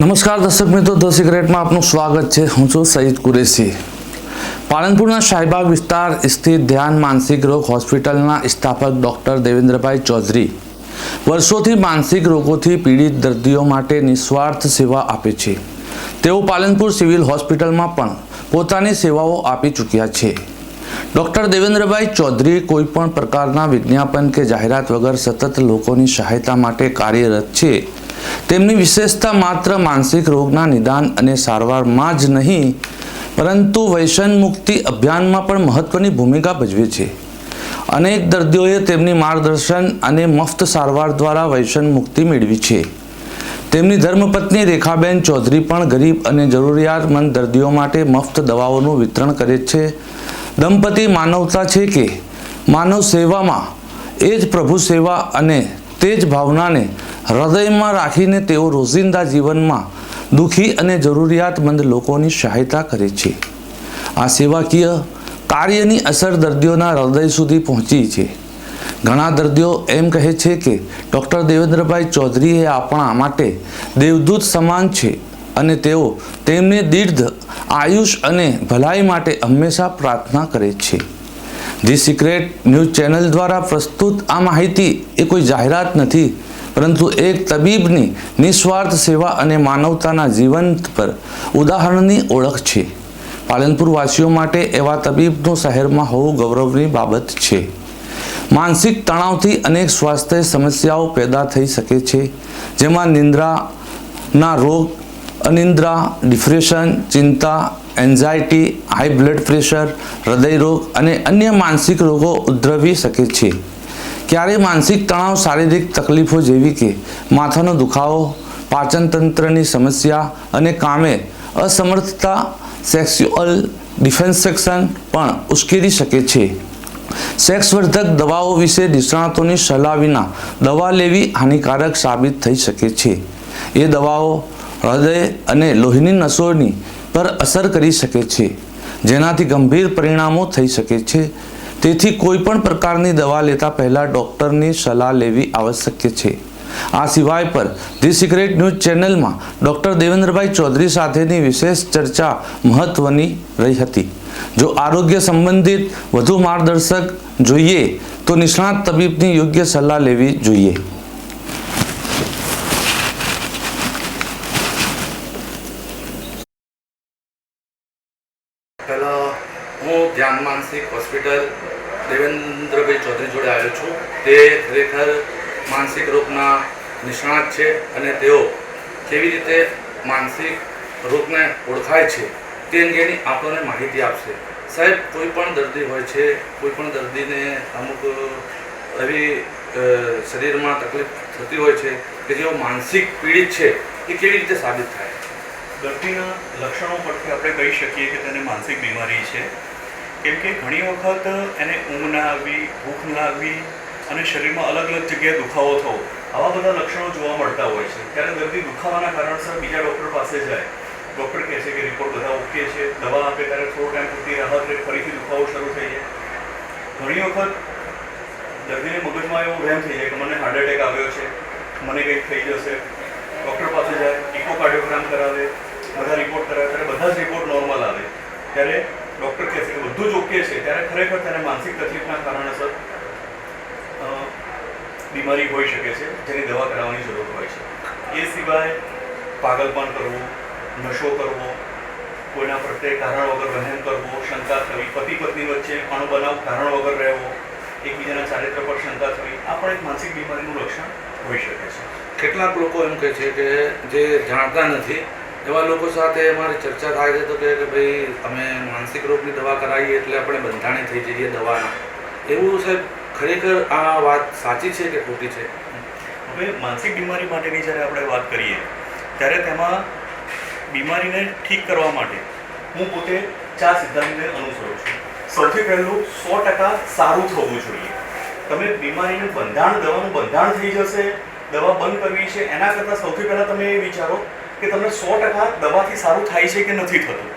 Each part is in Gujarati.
નમસ્કાર દર્શક મિત્રો, ધ સિક્રેટમાં આપનું સ્વાગત છે। હું છું સઈદ કુરેશી। પાલનપુરના શાહીબાગ વિસ્તાર સ્થિત ધ્યાન માનસિક રોગ હોસ્પિટલના સ્થાપક ડૉક્ટર દેવેન્દ્રભાઈ ચૌધરી વર્ષોથી માનસિક રોગોથી પીડિત દર્દીઓ માટે નિસ્વાર્થ સેવા આપે છે। તેઓ પાલનપુર સિવિલ હોસ્પિટલમાં પણ પોતાની સેવાઓ આપી ચૂક્યા છે। ડૉક્ટર દેવેન્દ્રભાઈ ચૌધરી કોઈપણ પ્રકારના વિજ્ઞાપન કે જાહેરાત વગર સતત લોકોની સહાયતા માટે કાર્યરત છે। તેમની વિશેષતા માત્ર માનસિક રોગના નિદાન અને સારવારમાં જ નહીં, પરંતુ વ્યસન મુક્તિ અભિયાનમાં પણ મહત્વની ભૂમિકા ભજવે છે। અનેક દર્દીઓએ તેમની માર્ગદર્શન અને મફત સારવાર દ્વારા વ્યસન મુક્તિ મેળવી છે। તેમની ધર્મપત્ની રેખાબેન ચૌધરી પણ ગરીબ અને જરૂરિયાતમંદ દર્દીઓ માટે મફત દવાઓનું વિતરણ કરે છે। દંપતી માનવતા છે કે માનવ સેવામાં એ જ પ્રભુ સેવા અને તે જ ભાવનાને હૃદયમાં રાખીને તેઓ રોજિંદા જીવનમાં દુઃખી અને જરૂરિયાતમંદ લોકોની સહાયતા કરે છે। આ સેવાકીય કાર્યની અસર દર્દીઓના હૃદય સુધી પહોંચી છે। ઘણા દર્દીઓ એમ કહે છે કે ડૉક્ટર દેવેન્દ્રભાઈ ચૌધરી એ આપણા માટે દેવદૂત સમાન છે અને તેઓ તેમને દીર્ઘ આયુષ અને ભલાઈ માટે હંમેશા પ્રાર્થના કરે છે। ધી સિક્રેટ ન્યૂઝ ચેનલ દ્વારા પ્રસ્તુત આ માહિતી એ કોઈ જાહેરાત નથી, પરંતુ એક તબીબની નિસ્વાર્થ સેવા અને માનવતાના જીવંત પર ઉદાહરણની ઓળખ છે। પાલનપુર વાસીઓ માટે એવા તબીબનું શહેરમાં હોવું ગૌરવની બાબત છે। માનસિક તણાવથી અનેક સ્વાસ્થ્ય સમસ્યાઓ પેદા થઈ શકે છે, જેમાં નિંદ્રાના રોગ, અનિદ્રા, ડિપ્રેશન, ચિંતા, એન્ઝાયટી, હાઈ બ્લડ પ્રેશર, હૃદય રોગ અને અન્ય માનસિક રોગો ઉદ્ભવી શકે છે। ક્યારેય માનસિક તણાવ શારીરિક તકલીફો જેવી કે માથાનો દુખાવો, પાચન તંત્રની સમસ્યા અને કામે અસમર્થતા, સેક્સ્યુઅલ ડિસફંક્શન પણ ઉશ્કેરી શકે છે। સેક્સવર્ધક દવાઓ વિશે નિષ્ણાતોની સલાહ વિના દવા લેવી હાનિકારક સાબિત થઈ શકે છે। એ દવાઓ હૃદય અને લોહીની નસોની પર અસર કરી શકે છે, જેનાથી ગંભીર પરિણામો થઈ શકે છે। તેથી કોઈ પણ પ્રકારની દવા લેતા પહેલાં ડૉક્ટરની સલાહ લેવી આવશ્યક છે। આ સિવાય પર ધી સિક્રેટ ન્યૂઝ ચેનલમાં ડૉક્ટર દેવેન્દ્રભાઈ ચૌધરી સાથેની વિશેષ ચર્ચા મહત્વની રહી હતી। જો આરોગ્ય સંબંધિત વધુ માર્ગદર્શક જોઈએ તો નિષ્ણાત તબીબની યોગ્ય સલાહ લેવી જોઈએ। પહેલાં હું ધ્યાન માનસિક હોસ્પિટલ દેવેન્દ્રભાઈ ચૌધરી જોડે આવ્યો છું। તે ખરેખર માનસિક રોગના નિષ્ણાત છે અને તેઓ કેવી રીતે માનસિક રોગને ઓળખાય છે તે અંગેની આપણને માહિતી આપશે। સાહેબ, કોઈ પણ દર્દી હોય છે, કોઈ પણ દર્દીને અમુક એવી શરીરમાં તકલીફ થતી હોય છે કે જેઓ માનસિક પીડિત છે, એ કેવી રીતે સાબિત થાય? દર્દીના લક્ષણો પરથી આપણે કહી શકીએ કે તેને માનસિક બીમારી છે, કેમ કે ઘણી વખત એને ઊંઘ ના આવવી, ભૂખ ના આવવી અને શરીરમાં અલગ અલગ જગ્યાએ દુખાવો થવો, આવા બધા લક્ષણો જોવા મળતા હોય છે। ત્યારે દર્દી દુખાવાના કારણસર બીજા ડૉક્ટર પાસે જાય। ડૉક્ટર કહે છે કે રિપોર્ટ બધા ઓકે છે, દવા આપે, ત્યારે થોડો ટાઈમ પૂરતી રાહત રહે, ફરીથી દુખાવો શરૂ થઈ જાય। ઘણી વખત દર્દીને મગજમાં એવો વહેમ થઈ જાય કે મને હાર્ટ એટેક આવ્યો છે, મને કંઈક થઈ જશે। ડૉક્ટર પાસે જાય, ઇકોકાર્ડિયોગ્રામ કરાવે, બધા રિપોર્ટ કરાવે, ત્યારે બધા જ રિપોર્ટ નોર્મલ આવે। ત્યારે ડૉક્ટર કહે છે કે બધું જ ઓકે છે, ત્યારે ખરેખર તેને માનસિક તકલીફના કારણસર બીમારી હોઈ શકે છે, જેની દવા કરાવવાની જરૂર હોય છે। એ સિવાય પાગલપણ કરવું, નશો કરવો, કોઈના પ્રત્યે કારણ વગર વહેમ કરવો, શંકા થવી, પતિ પત્ની વચ્ચે અણબનાવ કારણ વગર રહેવો, એકબીજાના ચારિત્ર પર શંકા થવી, આ પણ એક માનસિક બીમારીનું લક્ષણ હોઈ શકે છે। કેટલાક લોકો એમ કહે છે કે જે જાણતા નથી એવા લોકો સાથે અમારી ચર્ચા થાય છે તો કે ભાઈ અમે માનસિક રોગની દવા કરાવીએ એટલે આપણે બંધાણી થઈ જઈએ દવાના। એવું સાહેબ ખરેખર આ વાત સાચી છે કે ખોટી છે? હવે માનસિક બીમારી માટેની જ્યારે આપણે વાત કરીએ ત્યારે તેમાં બીમારીને ઠીક કરવા માટે હું પોતે 4 સિદ્ધાંતને અનુસરું છું। સૌથી પહેલું 100% સારું થવું જોઈએ। તમે બીમારીનું દવાનું બંધાણ થઈ જશે, દવા બંધ કરવી છે, એના કરતાં સૌથી પહેલાં તમે એ વિચારો કે તમને 100% દવાથી સારું થાય છે કે નથી થતું।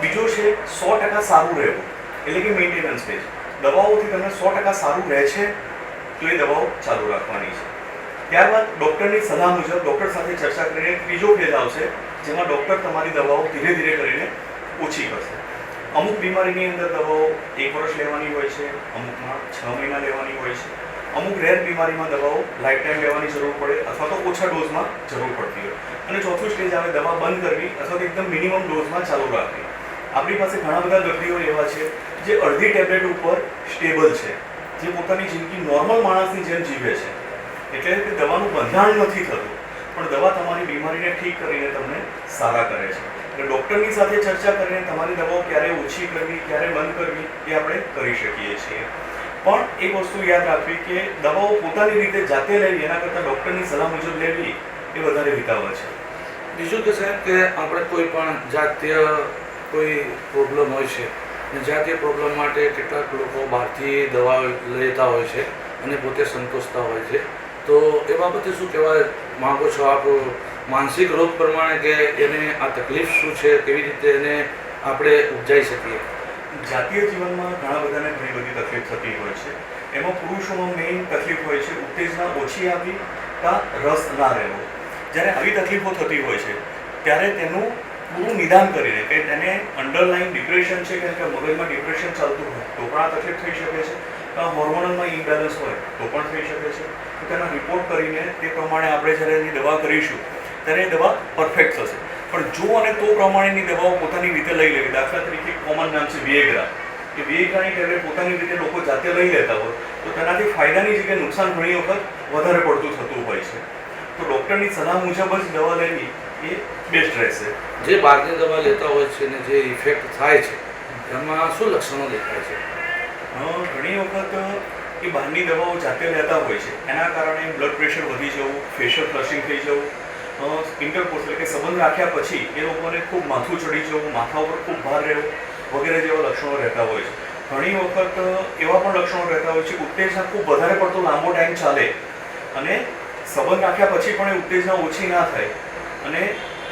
બીજો છે 100% સારું રહેવું, એટલે કે મેન્ટેનન્સ સ્ટેજ। દવાઓથી તમને 100% સારું રહે છે તો એ દવાઓ ચાલુ રાખવાની છે। ત્યારબાદ ડૉક્ટરની સલાહ મુજબ ડૉક્ટર સાથે ચર્ચા કરીને ત્રીજો ફેઝ આવશે, જેમાં ડૉક્ટર તમારી દવાઓ ધીરે ધીરે કરીને ઓછી કરશે. અમુક બીમારીની અંદર દવાઓ 1 વર્ષ લેવાની હોય છે, અમુકમાં 6 મહિના લેવાની હોય છે, અમુક રેર બીમારીમાં દવાઓ લાઈફ ટાઈમ લેવાની જરૂર પડે અથવા તો ઓછા ડોઝમાં જરૂર પડતી હોય. અને ચોથું સ્ટેજ આવે દવા બંધ કરવી અથવા તો એકદમ મિનિમમ ડોઝમાં ચાલુ રાખવી. આપણી પાસે ઘણા બધા દર્દીઓ એવા છે જે અડધી ટેબ્લેટ ઉપર સ્ટેબલ છે, જે પોતાની જિંદગી નોર્મલ માણસની જેમ જીવે છે. એટલે કે દવાનું બંધારણ નથી થતું, પણ દવા તમારી બીમારીને ઠીક કરીને તમને સારા કરે છે. એટલે ડૉક્ટરની સાથે ચર્ચા કરીને તમારી દવાઓ ક્યારે ઓછી કરવી, ક્યારે બંધ કરવી એ આપણે કરી શકીએ છીએ. પણ એક વસ્તુ યાદ રાખવી કે દવાઓ પોતાની રીતે જાતે લેવી એના કરતાં ડૉક્ટરની સલાહ મુજબ લેવી એ વધારે હિતાવહ છે. બીજું કે સાહેબ કે આપણે કોઈ પણ જાતીય કોઈ પ્રોબ્લેમ હોય છે, અને જાતીય પ્રોબ્લેમ માટે કેટલાક લોકો બહારથી દવા લેતા હોય છે અને પોતે સંતોષતા હોય છે, તો એ બાબતે શું કહેવા માગો છો આપ? માનસિક રોગ પ્રમાણે કે એને આ તકલીફ શું છે, કેવી રીતે એને આપણે ઉપજાવી શકીએ? જાતીય જીવનમાં ઘણા બધાને ઘણી બધી તકલીફ થતી હોય છે. એમાં પુરુષોમાં મેઇન તકલીફ હોય છે ઉત્તેજના ઓછી આવવી કાં રસ ના રહેવો. જ્યારે આવી તકલીફો થતી હોય છે ત્યારે તેનું પૂરું નિદાન કરીને કે તેને અંડરલાઈન ડિપ્રેશન છે, કારણ કે મગજમાં ડિપ્રેશન ચાલતું હોય તો પણ આ તકલીફ થઈ શકે છે, હોર્મોનલમાં ઇમ્બેલેન્સ હોય તો પણ થઈ શકે છે. તો તેના રિપોર્ટ કરીને તે પ્રમાણે આપણે જ્યારે એની દવા કરીશું ત્યારે એ દવા પરફેક્ટ થશે. પણ જો અને તો પ્રમાણેની દવાઓ પોતાની રીતે લઈ લેવી, દાખલા તરીકે કોમન નામ છે વિએગ્રા, કે વિએગ્રાની ટેબ્લેટ પોતાની રીતે લોકો જાતે લઈ લેતા હોય તો તેનાથી ફાયદાની જગ્યાએ નુકસાન ઘણી વખત વધારે પડતું થતું હોય છે. તો ડૉક્ટરની સલાહ મુજબ જ દવા લેવી એ બેસ્ટ રહેશે. જે બહારની દવા લેતા હોય છે અને જે ઇફેક્ટ થાય છે એમાં શું લક્ષણો દેખાય છે? ઘણી વખત એ બહારની દવાઓ જાતે લેતા હોય છે, એના કારણે બ્લડ પ્રેશર વધી જવું, ફેશિયલ ફ્લશિંગ થઈ જવું, ઇન્ટરકોર્સ એટલે કે સંબંધ રાખ્યા પછી એ લોકોને ખૂબ માથું ચડી જવું, માથા ઉપર ખૂબ ભાર રહેવું વગેરે જેવા લક્ષણો રહેતા હોય છે. ઘણી વખત એવા પણ લક્ષણો રહેતા હોય છે કે ઉત્તેજના ખૂબ વધારે પડતો લાંબો ટાઈમ ચાલે અને સંબંધ રાખ્યા પછી પણ એ ઉત્તેજના ઓછી ના થાય અને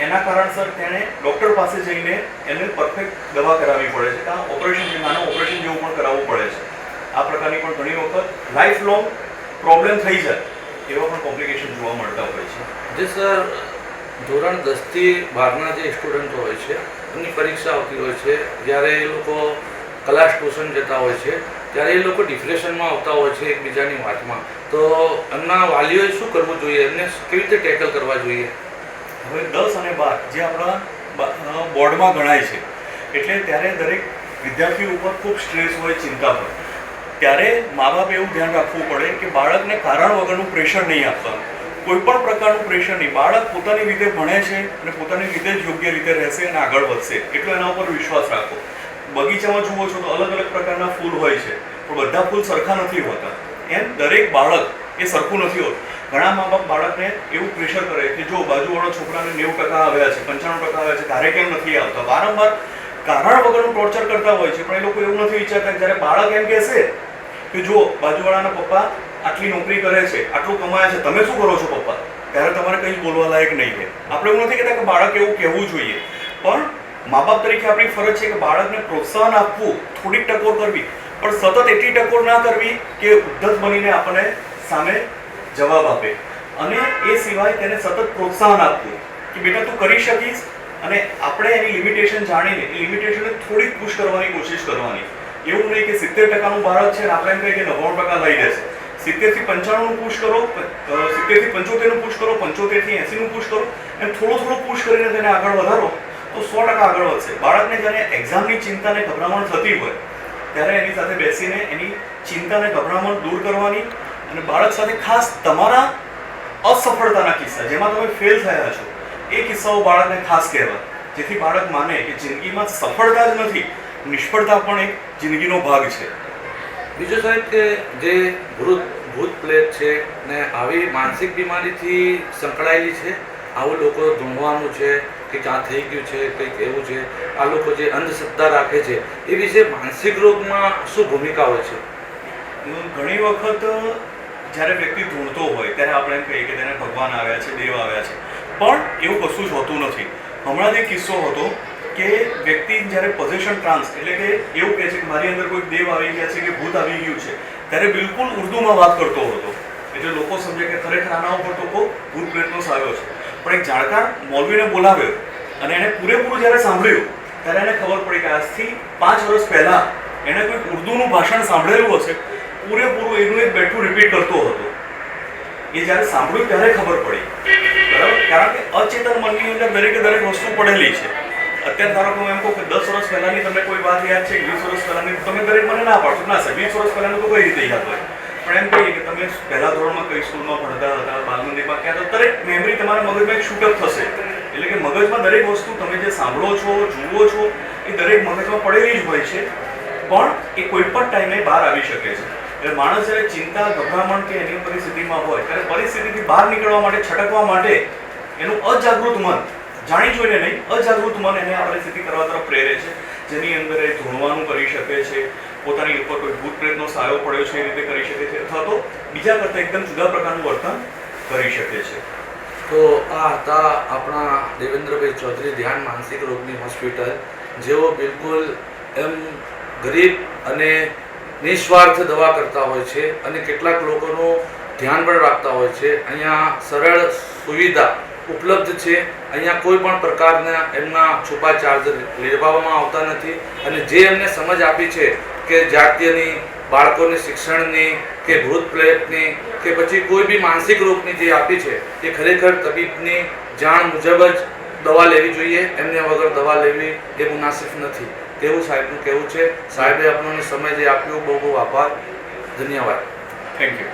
એના કારણસર તેણે ડૉક્ટર પાસે જઈને એને પરફેક્ટ દવા કરાવવી પડે છે, કાં ઓપરેશન નાનું ઓપરેશન જેવું પણ કરાવવું પડે છે. આ પ્રકારની પણ ઘણી વખત લાઈફ લોંગ પ્રોબ્લેમ થઈ જાય એવા પણ કોમ્પ્લિકેશન જોવા મળતા હોય છે. જે સર ધોરણ 10થી 12ના જે સ્ટુડન્ટો હોય છે એમની પરીક્ષા આવતી હોય છે, જ્યારે એ લોકો ક્લાસ ટ્યુશન જતા હોય છે ત્યારે એ લોકો ડિપ્રેશનમાં આવતા હોય છે એકબીજાની વાતમાં, તો એમના વાલીઓએ શું કરવું જોઈએ, એમને કેવી રીતે ટેકલ કરવા જોઈએ? હવે 10 અને 12 જે આપણા બોર્ડમાં ગણાય છે, એટલે ત્યારે દરેક વિદ્યાર્થીઓ ઉપર ખૂબ સ્ટ્રેસ હોય, ચિંતા હોય. ત્યારે મા બાપે એવું ધ્યાન રાખવું પડે કે બાળકને કારણ વગરનું પ્રેશર નહીં આપવાનું, કોઈ પણ પ્રકારનું પ્રેશર નહીં. બાળક પોતાની રીતે ભણે છે અને પોતાની રીતે જ યોગ્ય રીતે રહેશે અને આગળ વધશે, એટલો એના ઉપર વિશ્વાસ રાખો. બગીચામાં જુઓ છો તો અલગ અલગ પ્રકારના ફૂલ હોય છે, પણ બધા ફૂલ સરખા નથી હોતા. એમ દરેક બાળક એ સરખું નથી હોતું. ઘણા મા બાપ બાળકને એવું પ્રેશર કરે કે જો બાજુવાળો છોકરાને 90% આવ્યા છે, 95% આવ્યા છે, તારે કેમ નથી આવતા? વારંવાર કારણ વગરનું ટોર્ચર કરતા હોય છે. પણ એ લોકો એવું નથી વિચારતા કે જ્યારે બાળક એમ કહેશે કે જો બાજુવાળાના પપ્પા આટલી નોકરી કરે છે, આટલું કમાય છે, તમે શું કરો છો પપ્પા? ત્યારે તમારે કંઈ બોલવા લાયક નહીં રહે. આપણે એવું નથી કહેતા કે બાળક એવું કહેવું જોઈએ, પણ મા બાપ તરીકે આપણી ફરજ છે કે બાળકને પ્રોત્સાહન આપવું, થોડીક ટકોર કરવી, પણ સતત એટલી ટકોર ના કરવી કે ઉદ્ધત બનીને આપણને સામે જવાબ આપે. અને એ સિવાય તેને સતત પ્રોત્સાહન આપવું કે બેટા તું કરી શકીશ, અને આપણે એની લિમિટેશન જાણીને એ લિમિટેશનને થોડીક પુશ કરવાની કોશિશ કરવાની. એવું નહીં કે 70%નું બાળક છે ને આપણે એમ કહીએ કે 99% લઈ લેશે. 70 થી 95નું પુશ કરો, 70 થી 75નું પુશ કરો, 75 થી 80નું પુશ કરો, એમ થોડું થોડું પુશ કરીને તેને આગળ વધારો તો 100% આગળ વધશે. બાળકને જ્યારે એક્ઝામની ચિંતા અને ગભરામણ થતી હોય ત્યારે એની સાથે બેસીને એની ચિંતા અને ગભરામણ દૂર કરવાની, અને બાળક સાથે ખાસ તમારા અસફળતાના કિસ્સા જેમાં તમે ફેલ થયા છો એ કિસ્સાઓ બાળકને ખાસ કહેવા, જેથી બાળક માને કે જિંદગીમાં સફળતા જ નથી, નિષ્ફળતા પણ એક જિંદગીનો ભાગ છે. બીજું સાહેબ કે જે ભૂત પ્રેત છે ને આવી માનસિક બીમારીથી સંકળાયેલી છે, આવું લોકો ઢૂંઢવાનું છે કે ક્યાં થઈ ગયું છે, કંઈક એવું છે, આ લોકો જે અંધશ્રદ્ધા રાખે છે એ વિશે માનસિક રોગમાં શું ભૂમિકા હોય છે? ઘણી વખત જ્યારે વ્યક્તિ ઢૂંઢતો હોય ત્યારે આપણે એમ કહીએ કે તેને ભગવાન આવ્યા છે, દેવ આવ્યા છે, પણ એવું કશું જ હોતું નથી. હમણાં જ એક કિસ્સો હતો કે વ્યક્તિ જ્યારે પોઝેશન ટ્રાન્સ એટલે કે એવું કહે છે કે મારી અંદર કોઈ દેવ આવી ગયા છે કે ભૂત આવી ગયું છે, ત્યારે બિલકુલ ઉર્દુમાં વાત કરતો હતો. એટલે લોકો સમજે કે ખરેખર આના ઉપર તો કોઈ ભૂત પ્રેતનો સાયો છે. પણ એક જાણકાર મૌલવીને બોલાવ્યો અને એણે પૂરેપૂરું જ્યારે સાંભળ્યું ત્યારે એને ખબર પડી કે આજથી 5 વર્ષ પહેલાં એણે કોઈ ઉર્દુનું ભાષણ સાંભળેલું હશે, પૂરેપૂરું એનું એક બેઠું રિપીટ કરતો હતો. એ જ્યારે સાંભળ્યું ત્યારે ખબર પડી, બરાબર? કારણ કે અચેતન મનની અંદર દરેકે દરેક વસ્તુ પડેલી છે. અત્યારે ધારો કે હું એમ કહું કે 10 વર્ષ પહેલાંની તમને કોઈ વાત યાદ છે, 20 વર્ષ પહેલાંની, તમે દરેક મને ના પાડશો, ના સાહેબ 20 વર્ષ પહેલાંનું તો કઈ રીતે યાદ હોય? પણ એમ કહીએ કે તમે પહેલા ધોરણમાં કઈ સ્કૂલમાં ભણતા હતા, બાલમંદિરમાં ક્યાં, તો દરેક મેમરી તમારા મગજમાં એક શૂટઅપ થશે. એટલે કે મગજમાં દરેક વસ્તુ તમે જે સાંભળો છો, જુઓ છો, એ દરેક મગજમાં પડેલી જ હોય છે, પણ એ કોઈ પણ ટાઈમે બહાર આવી શકે છે. એટલે માણસ જ્યારે ચિંતા, ગભરામણ કે એની પરિસ્થિતિમાં હોય ત્યારે પરિસ્થિતિથી બહાર નીકળવા માટે, છટકવા માટે એનું અજાગૃત મન, જાણી જોઈને નહીં, અજાગૃત મન એને આ પરિસ્થિતિ કરવા તરફ પ્રેરે છે, જેની અંદર એ ધૂણવાનું કરી શકે છે, પોતાની ઉપર કોઈ ભૂત પ્રેતનો સાયો પડ્યો છે એ રીતે કરી શકે છે, અથવા તો બીજા કરતાં એકદમ જુદા પ્રકારનું વર્તન કરી શકે છે. તો આ હતા આપણા દેવેન્દ્રભાઈ ચૌધરી ધ્યાન માનસિક રોગની હોસ્પિટલ, જેઓ બિલકુલ એમ ગરીબ અને નિસ્વાર્થ દવા કરતા હોય છે અને કેટલાક લોકોનું ધ્યાન પણ રાખતા હોય છે. અહીંયા સરળ સુવિધા ઉપલબ્ધ છે. અહીંયા કોઈ પણ પ્રકારના એમના છુપા ચાર્જ લેવામાં આવતા નથી. અને જે એમને સમજ આપી છે કે જાતીયની, બાળકોને શિક્ષણની કે ભૂત પ્રેતની કે પછી કોઈ બી માનસિક રોગની જે આપી છે એ ખરેખર તબીબની જાણ મુજબ જ દવા લેવી જોઈએ. એમને વગર દવા લેવી એ મુનાસિબ નથી તેવું સાહેબનું કહેવું છે. સાહેબે આપણને સમય જે આપ્યો બહુ બહુ આભાર, ધન્યવાદ. Thank you.